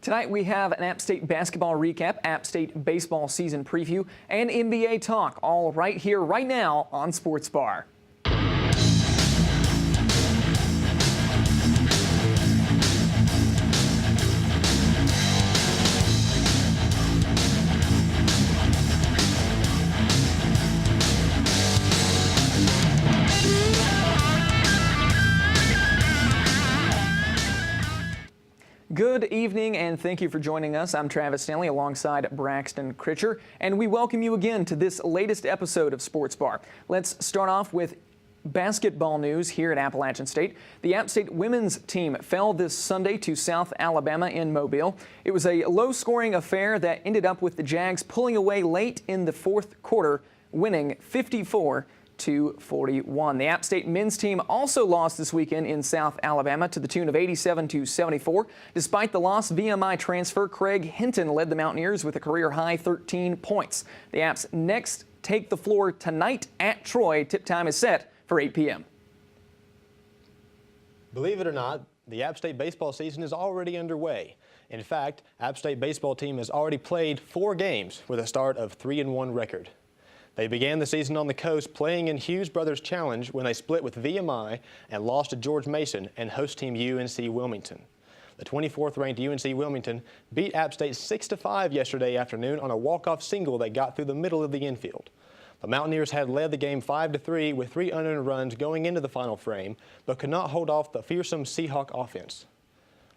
Tonight we have an App State basketball recap, App State baseball season preview, and NBA talk, all right here, right now on Sports Bar. Good evening and thank you for joining us. I'm Travis Stanley alongside Braxton Critcher, and we welcome you again to this latest episode of Sports Bar. Let's start off with basketball news here at Appalachian State. The App State women's team fell this Sunday to South Alabama in Mobile. It was a low-scoring affair that ended up with the Jags pulling away late in the fourth quarter, winning 54-41. The App State men's team also lost this weekend in South Alabama to the tune of 87-74. Despite the loss, VMI transfer Craig Hinton led the Mountaineers with a career-high 13 points. The Apps next take the floor tonight at Troy. Tip time is set for 8 p.m. Believe it or not, the App State baseball season is already underway. In fact, App State baseball team has already played 4 games with a start of 3-1 record. They began the season on the coast playing in Hughes Brothers Challenge when they split with VMI and lost to George Mason and host team UNC Wilmington. The 24th ranked UNC Wilmington beat App State 6-5 yesterday afternoon on a walk-off single that got through the middle of the infield. The Mountaineers had led the game 5-3 with 3 unearned runs going into the final frame, but could not hold off the fearsome Seahawk offense.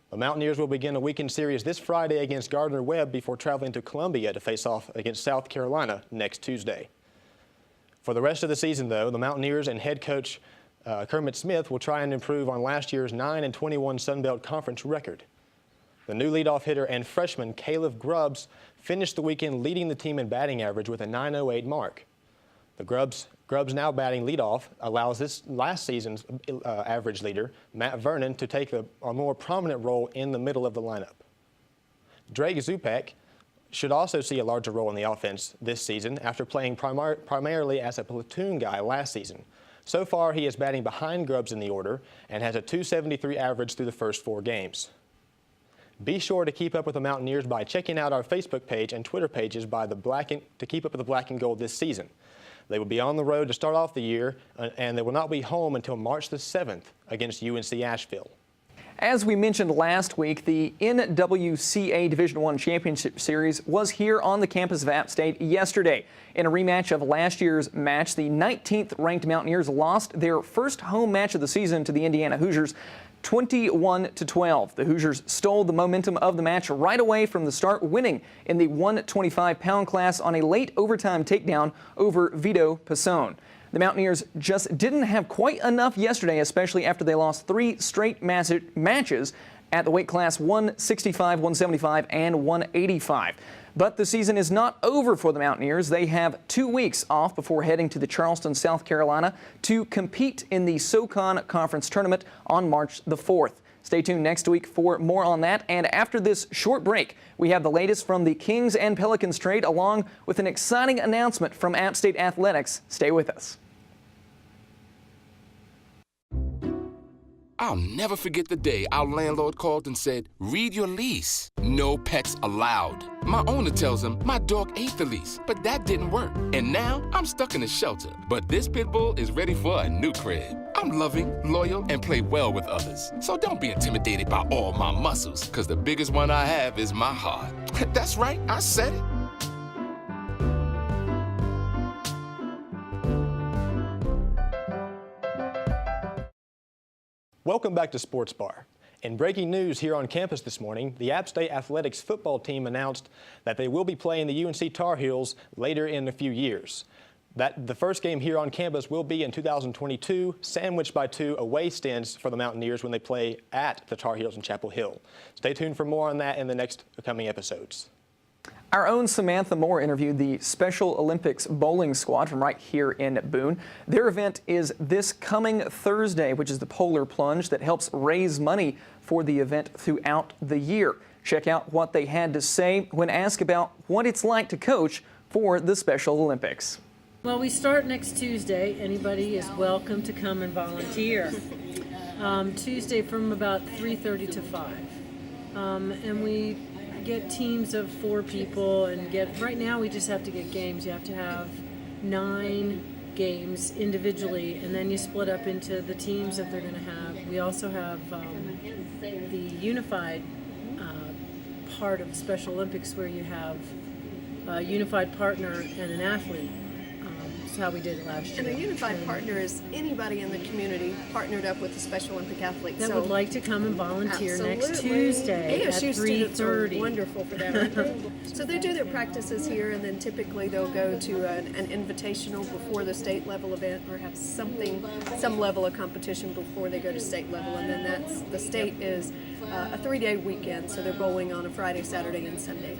The Mountaineers will begin a weekend series this Friday against Gardner-Webb before traveling to Columbia to face off against South Carolina next Tuesday. For the rest of the season, though, the Mountaineers and head coach Kermit Smith will try and improve on last year's 9-21 Sun Belt Conference record. The new leadoff hitter and freshman Caleb Grubbs finished the weekend leading the team in batting average with a .908 mark. The Grubbs now batting leadoff allows this last season's average leader, Matt Vernon, to take a more prominent role in the middle of the lineup. Drake Zupak should also see a larger role in the offense this season after playing primarily as a platoon guy last season. So far, he is batting behind Grubbs in the order and has a .273 average through the first 4 games. Be sure to keep up with the Mountaineers by checking out our Facebook page and Twitter pages to keep up with the Black and Gold this season. They will be on the road to start off the year, and they will not be home until March the 7th against UNC Asheville. As we mentioned last week, the NWCA Division I Championship Series was here on the campus of App State yesterday. In a rematch of last year's match, the 19th ranked Mountaineers lost their first home match of the season to the Indiana Hoosiers 21-12. The Hoosiers stole the momentum of the match right away from the start, winning in the 125-pound class on a late overtime takedown over Vito Pasone. The Mountaineers just didn't have quite enough yesterday, especially after they lost 3 straight matches at the weight class 165, 175, and 185. But the season is not over for the Mountaineers. They have 2 weeks off before heading to the Charleston, South Carolina to compete in the SoCon Conference Tournament on March the 4th. Stay tuned next week for more on that. And after this short break, we have the latest from the Kings and Pelicans trade, along with an exciting announcement from App State Athletics. Stay with us. I'll never forget the day our landlord called and said, "Read your lease. No pets allowed." My owner tells him my dog ate the lease, but that didn't work. And now I'm stuck in a shelter. But this pit bull is ready for a new crib. I'm loving, loyal, and play well with others. So don't be intimidated by all my muscles, because the biggest one I have is my heart. That's right, I said it. Welcome back to Sports Bar. In breaking news here on campus this morning, the App State Athletics football team announced that they will be playing the UNC Tar Heels later in a few years. The first game here on campus will be in 2022, sandwiched by 2 away stints for the Mountaineers when they play at the Tar Heels in Chapel Hill. Stay tuned for more on that in the next coming episodes. Our own Samantha Moore interviewed the Special Olympics bowling squad from right here in Boone. Their event is this coming Thursday, which is the Polar Plunge that helps raise money for the event throughout the year. Check out what they had to say when asked about what it's like to coach for the Special Olympics. Well, we start next Tuesday. Anybody is welcome to come and volunteer. Tuesday from about 3:30 to 5. and we get teams of 4 people and right now we just have to get games. You have to have 9 games individually, and then you split up into the teams that they're going to have. We also have the unified part of Special Olympics where you have a unified partner and an athlete. That's how we did it last year. And a unified partner is anybody in the community partnered up with a Special Olympic athlete. That would like to come and volunteer next Absolutely. Tuesday at ASU students are 3:30. wonderful for that, aren't they? So they do their practices here, and then typically they'll go to an invitational before the state level event, or have some level of competition before they go to state level, and then the state is a 3-day weekend, so they're bowling on a Friday, Saturday, and Sunday.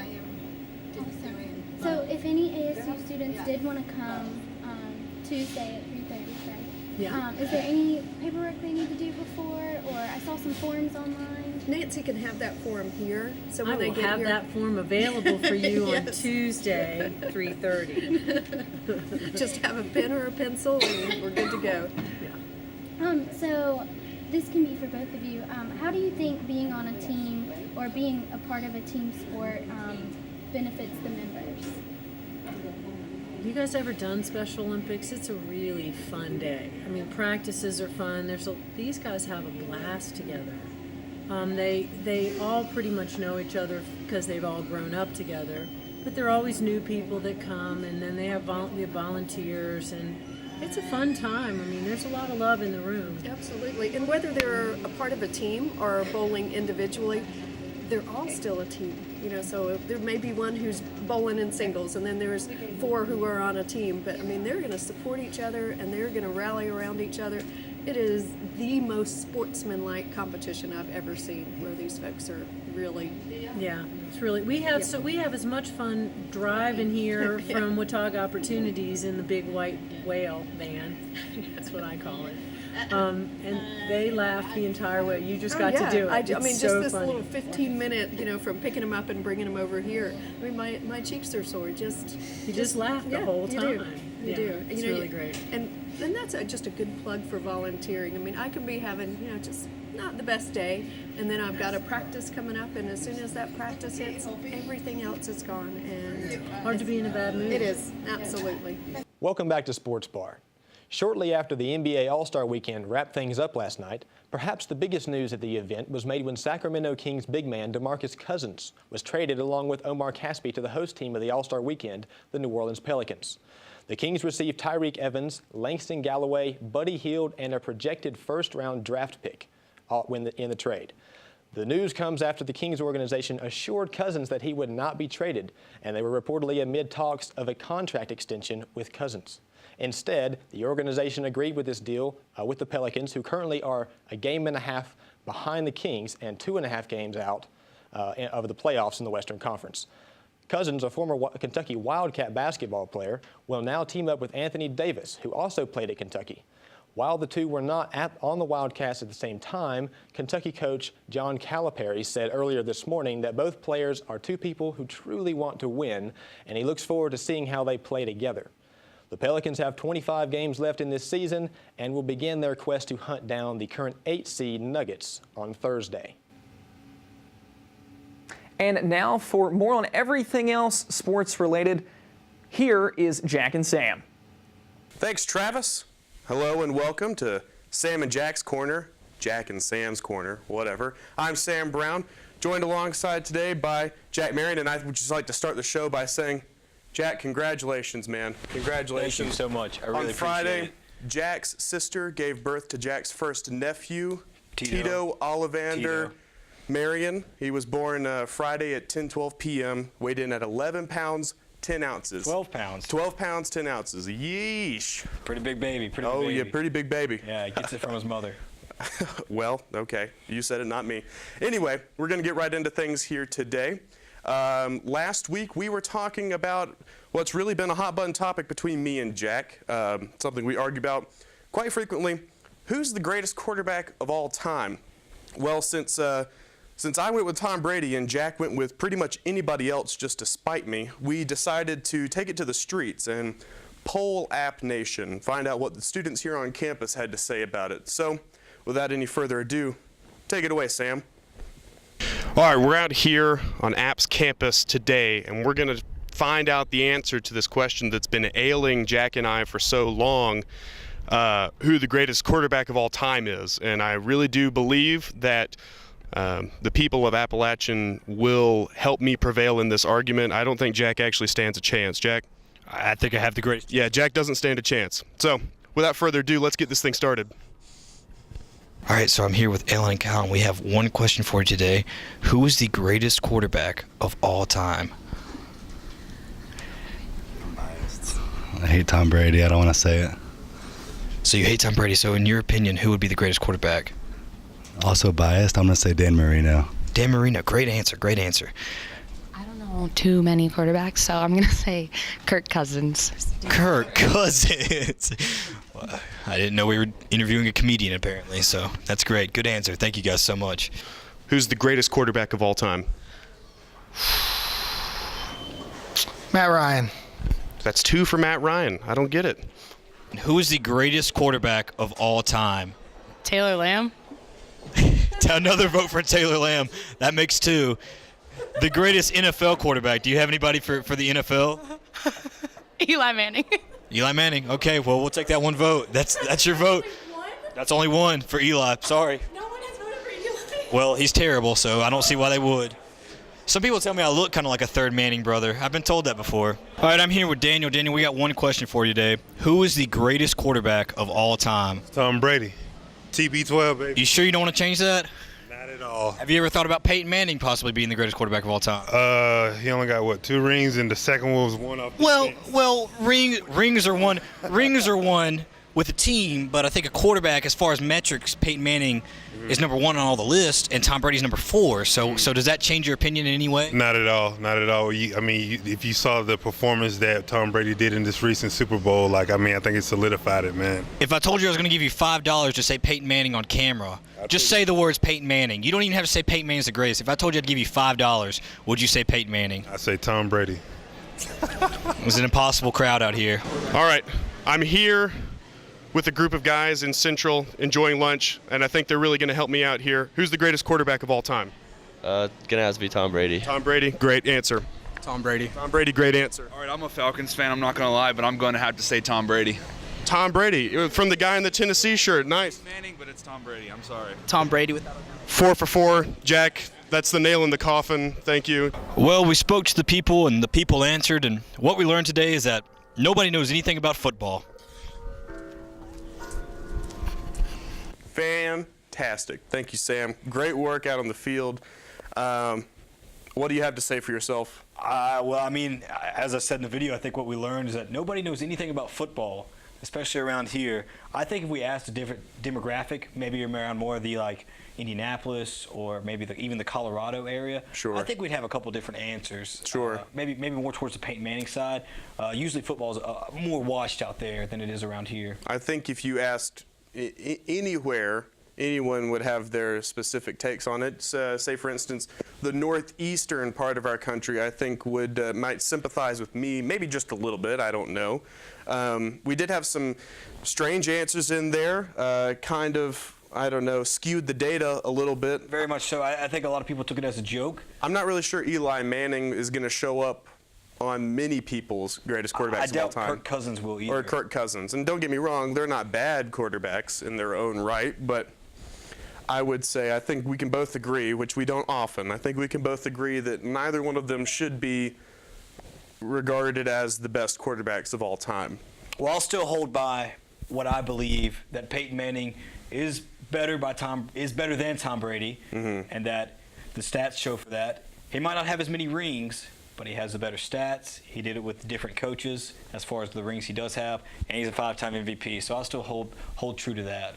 So if any ASU students did want to come Tuesday at 3:30, right? Yeah. Is there any paperwork they need to do before, or I saw some forms online? Nancy can have that form here, so I when they will get have here, that form available for you on Yes. Tuesday, 3:30. just have a pen or a pencil, and we're good to go. So this can be for both of you. How do you think being on a team or being a part of a team sport benefits the members? You guys ever done Special Olympics? It's a really fun day. I mean, practices are fun. These guys have a blast together. They all pretty much know each other because they've all grown up together. But there are always new people that come, and then we have volunteers, and it's a fun time. I mean, there's a lot of love in the room. Absolutely. And whether they're a part of a team or bowling individually, they're all still a team. So there may be one who's bowling in singles, and then there's 4 who are on a team. But I mean, they're going to support each other, and they're going to rally around each other. It is the most sportsmanlike competition I've ever seen, where these folks are really. Yeah, it's really we have as much fun driving here from Watauga Opportunities in the big white whale van. That's what I call it. And they laugh the entire way. You just got to do it. I It's mean, so just this funny. little 15-minute, from picking them up and bringing them over here. I mean, my cheeks are sore. You just laugh the whole you time. Do. You Yeah, do. It's really great. And that's just a good plug for volunteering. I mean, I can be having, just not the best day, and then I've got a practice coming up, and as soon as that practice hits, everything else is gone. And Hard to be in a bad mood. it is, absolutely. Welcome back to Sports Bar. Shortly after the NBA All-Star Weekend wrapped things up last night, perhaps the biggest news at the event was made when Sacramento Kings big man DeMarcus Cousins was traded along with Omar Caspi to the host team of the All-Star Weekend, the New Orleans Pelicans. The Kings received Tyreek Evans, Langston Galloway, Buddy Hield, and a projected first-round draft pick in the trade. The news comes after the Kings organization assured Cousins that he would not be traded, and they were reportedly amid talks of a contract extension with Cousins. Instead, the organization agreed with this deal with the Pelicans, who currently are a game and a half behind the Kings and 2.5 games out of the playoffs in the Western Conference. Cousins, a former Kentucky Wildcat basketball player, will now team up with Anthony Davis, who also played at Kentucky. While the two were not on the Wildcats at the same time, Kentucky coach John Calipari said earlier this morning that both players are 2 people who truly want to win, and he looks forward to seeing how they play together. The Pelicans have 25 games left in this season and will begin their quest to hunt down the current 8 seed Nuggets on Thursday. And now for more on everything else sports related, here is Jack and Sam. Thanks, Travis. Hello and welcome to Sam and Jack's Corner, Jack and Sam's Corner, whatever. I'm Sam Brown, joined alongside today by Jack Marion, and I would just like to start the show by saying, Jack, congratulations, man. Congratulations. Thank you so much. I really On appreciate Friday, it. Jack's sister gave birth to Jack's first nephew, Tito Tito Ollivander Tito. Marion. He was born Friday at 10:12 p.m., weighed in at 11 pounds, 10 ounces. 12 pounds. 12 pounds, 10 ounces. Yeesh. Pretty big baby. Pretty Oh, big baby. yeah, pretty big baby. Yeah, he gets it from his mother. Well, okay. You said it, not me. Anyway, we're going to get right into things here today. Last week, we were talking about what's really been a hot-button topic between me and Jack, something we argue about quite frequently. Who's the greatest quarterback of all time? Well, since I went with Tom Brady and Jack went with pretty much anybody else just to spite me, we decided to take it to the streets and poll App Nation, find out what the students here on campus had to say about it. So, without any further ado, take it away, Sam. All right, we're out here on Aps campus today, and we're going to find out the answer to this question that's been ailing Jack and I for so long, who the greatest quarterback of all time is. And I really do believe that the people of Appalachian will help me prevail in this argument. I don't think Jack actually stands a chance. Jack? I think I have the greatest. Yeah, Jack doesn't stand a chance. So, without further ado, let's get this thing started. All right, so I'm here with Ellen and Kyle, and we have one question for you today. Who is the greatest quarterback of all time? I hate Tom Brady. I don't want to say it. So you hate Tom Brady. So in your opinion, who would be the greatest quarterback? Also biased. I'm going to say Dan Marino. Dan Marino. Great answer. Great answer. I don't know too many quarterbacks, so I'm going to say Kirk Cousins. Kirk Cousins. Well, I didn't know we were interviewing a comedian, apparently, so that's great. Good answer. Thank you guys so much. Who's the greatest quarterback of all time? Matt Ryan. That's 2 for Matt Ryan. I don't get it. Who is the greatest quarterback of all time? Taylor Lamb. Another vote for Taylor Lamb. That makes 2. The greatest NFL quarterback. Do you have anybody for the NFL? Eli Manning. Eli Manning. Okay, well, we'll take that one vote. That's your vote. That's only one for Eli. Sorry. No one has voted for Eli. Well, he's terrible, so I don't see why they would. Some people tell me I look kind of like a third Manning brother. I've been told that before. All right, I'm here with Daniel. Daniel, we got one question for you today. Who is the greatest quarterback of all time? Tom Brady. TB12, baby. You sure you don't want to change that? Not at all. Have you ever thought about Peyton Manning possibly being the greatest quarterback of all time? He only got, 2 rings, and the second one was one off the Well, rings are one. Rings are one with a team, but I think a quarterback, as far as metrics, Peyton Manning is number 1 on all the list, and Tom Brady's number 4. So does that change your opinion in any way? Not at all. Not at all. If you saw the performance that Tom Brady did in this recent Super Bowl, I think it solidified it, man. If I told you I was going to give you $5 to say Peyton Manning on camera, just say the words Peyton Manning. You don't even have to say Peyton Manning's the greatest. If I told you I'd give you $5, would you say Peyton Manning? I say Tom Brady. It was an impossible crowd out here. All right, I'm here with a group of guys in Central enjoying lunch, and I think they're really going to help me out here. Who's the greatest quarterback of all time? Gonna have to be Tom Brady. Tom Brady, great answer. Tom Brady. Tom Brady, great answer. All right, I'm a Falcons fan. I'm not going to lie, but I'm going to have to say Tom Brady. Tom Brady, from the guy in the Tennessee shirt. Nice. Manning, but it's Tom Brady. I'm sorry. Tom Brady without a doubt. 4 for 4. Jack, that's the nail in the coffin. Thank you. Well, we spoke to the people, and the people answered, and what we learned today is that nobody knows anything about football. Fantastic. Thank you, Sam. Great work out on the field. What do you have to say for yourself? As I said in the video, I think what we learned is that nobody knows anything about football, especially around here. I think if we asked a different demographic, maybe around more of the Indianapolis or maybe even the Colorado area, sure, I think we'd have a couple different answers. Sure. Maybe more towards the Peyton Manning side. Usually football is more watched out there than it is around here. I think if you asked anywhere, anyone would have their specific takes on it. Say, for instance, the northeastern part of our country, I think might sympathize with me, maybe just a little bit. I don't know. We did have some strange answers in there, skewed the data a little bit. Very much so. I think a lot of people took it as a joke. I'm not really sure Eli Manning is going to show up on many people's greatest quarterbacks of all time. I doubt Kirk Cousins will either. Or Kirk Cousins. And don't get me wrong, they're not bad quarterbacks in their own right, but I would say I think we can both agree, which we don't often, I think we can both agree that neither one of them should be regarded as the best quarterbacks of all time. Well, I'll still hold by what I believe, that Peyton Manning is better than Tom Brady, and that the stats show for that. He might not have as many rings, but he has the better stats. He did it with different coaches as far as the rings he does have, and he's a 5-time MVP. So I'll still hold true to that.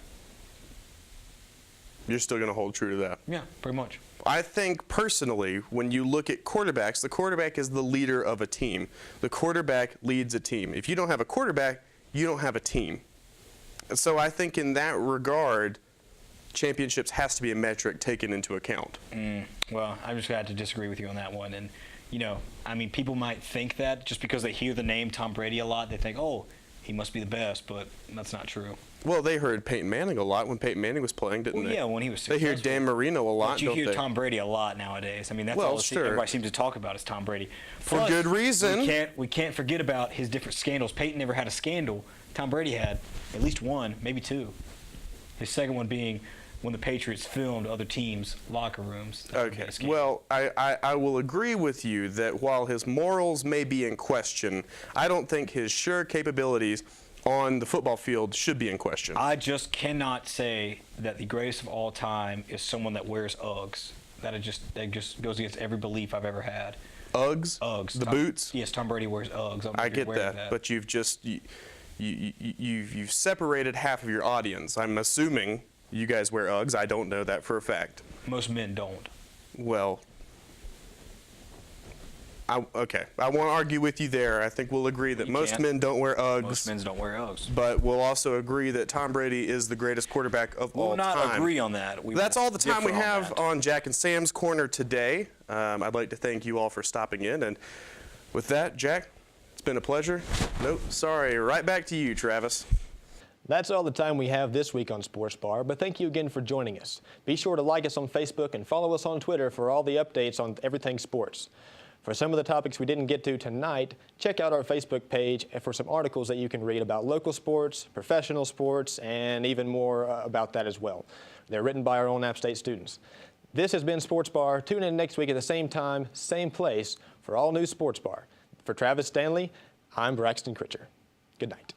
You're still going to hold true to that? Yeah, pretty much. I think personally, when you look at quarterbacks, the quarterback is the leader of a team. The quarterback leads a team. If you don't have a quarterback, you don't have a team. So I think in that regard, championships has to be a metric taken into account. Well, I'm just going to have to disagree with you on that one. And, people might think that just because they hear the name Tom Brady a lot, they think, oh, he must be the best, but that's not true. Well, they heard Peyton Manning a lot when Peyton Manning was playing, didn't Well, they? yeah, when he was They hear successful. Dan Marino a lot, But you don't hear they? Tom Brady a lot nowadays. I mean, that's Well, all sure. everybody seems to talk about is Tom Brady. For Plus, good reason. We can't forget about his different scandals. Peyton never had a scandal. Tom Brady had at least one, maybe two. His second one being when the Patriots filmed other teams' locker rooms. Okay. Well, I will agree with you that while his morals may be in question, I don't think his sheer capabilities on the football field should be in question. I just cannot say that the greatest of all time is someone that wears Uggs. That just goes against every belief I've ever had. Uggs? Uggs. The boots? Yes, Tom Brady wears Uggs. I get that, but you've separated half of your audience. I'm assuming you guys wear Uggs. I don't know that for a fact. Most men don't. Well, okay. I won't argue with you there. I think we'll agree that most can't. men don't wear Uggs. Most men don't wear Uggs. But we'll also agree that Tom Brady is the greatest quarterback of We all will not time. agree on that. We That's will all the time we differ on have that. on Jack and Sam's Corner today. I'd like to thank you all for stopping in. And with that, Jack, it's been a pleasure. Nope, sorry. Right back to you, Travis. That's all the time we have this week on Sports Bar, but thank you again for joining us. Be sure to like us on Facebook and follow us on Twitter for all the updates on everything sports. For some of the topics we didn't get to tonight, check out our Facebook page for some articles that you can read about local sports, professional sports, and even more about that as well. They're written by our own App State students. This has been Sports Bar. Tune in next week at the same time, same place for All News Sports Bar. For Travis Stanley, I'm Braxton Critcher. Good night.